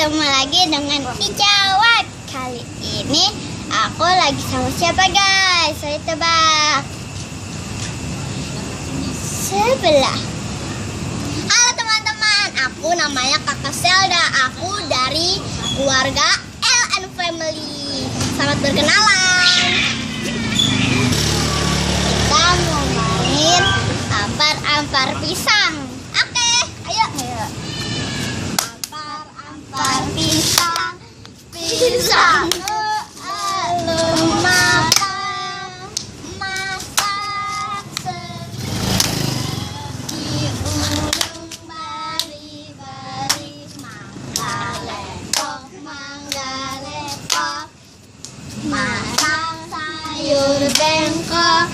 ketemu lagi dengan Icawat. Kali ini aku lagi sama siapa guys? Saya tebak. Sebelah. Halo teman-teman, aku namanya Kakak Selda. Aku dari keluarga LN Family. Selamat berkenalan. Kita mau main ampar-ampar pisang. Oke, ayo. Ampar pisang, pisang. Lalu makan, masak di ujung bari-bari. Mangga lepok, masak sayur bengkok.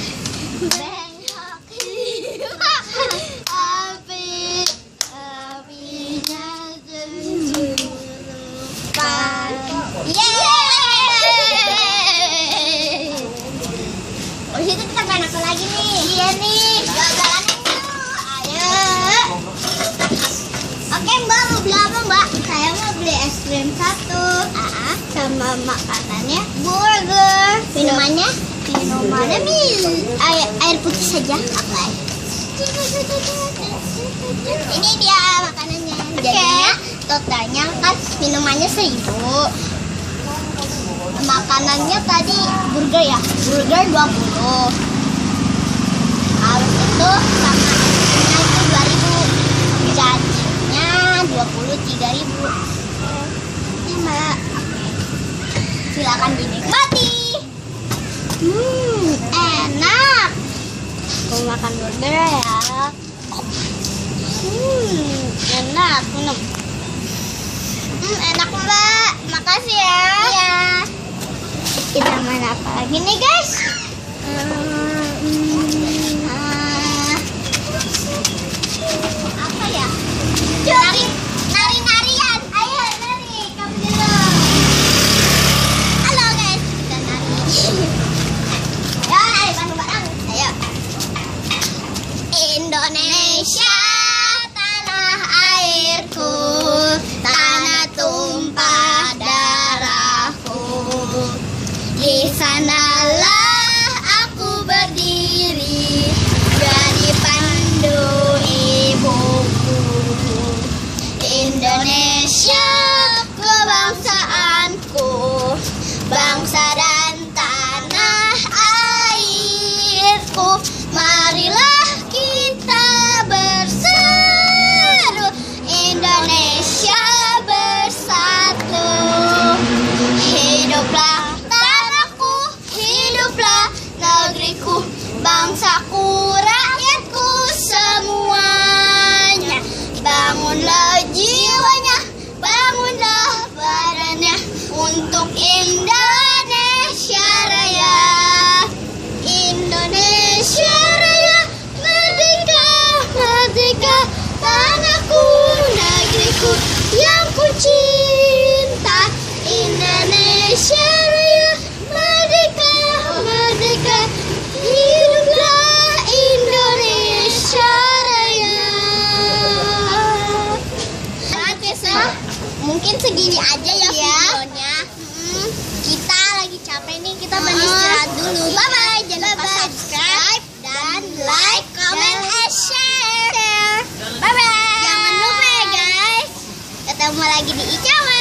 Es krim satu, sama makanannya burger, minumannya air putih saja. Ini dia makanannya. Jadinya totalnya kan minumannya 1.000, makanannya tadi burger ya, burger 20, habis itu sama es krimnya itu 2.000, jadinya 23.000. Silakan dinikmati. Enak. Mau makan burger ya. Enak. Enak Mbak. Makasih ya. Iya. Kita main apa lagi nih guys? Apa ya? Nari-narian. Ayo nari. Kamu dulu. Halo guys, kita nari. Ya, nari bareng-bareng. Ayo. Indonesia, tanah airku, tanah tumpah darahku. Di sanalah aku berdiri, jadi pandu ibuku. Indonesia kebangsaanku, bangsa dan tanah airku. Marilah kita berseru, Indonesia bersatu. Hiduplah tanahku, hiduplah negeriku, bangsaku, rakyatku semuanya. Bangunlah jiwanya, bangunlah badannya untuk Indonesia Raya. Indonesia Raya, merdeka, merdeka, tanahku, negeriku yang ku cinta. Indonesia Raya, merdeka, merdeka, hiduplah Indonesia Raya. Mungkin segini aja ya videonya. Kita lagi capek nih, kita beristirahat dulu. Bye bye. Jangan lupa subscribe dan like, comment, and share. Bye bye. Jangan lupa ya guys. Ketemu lagi di Icawat.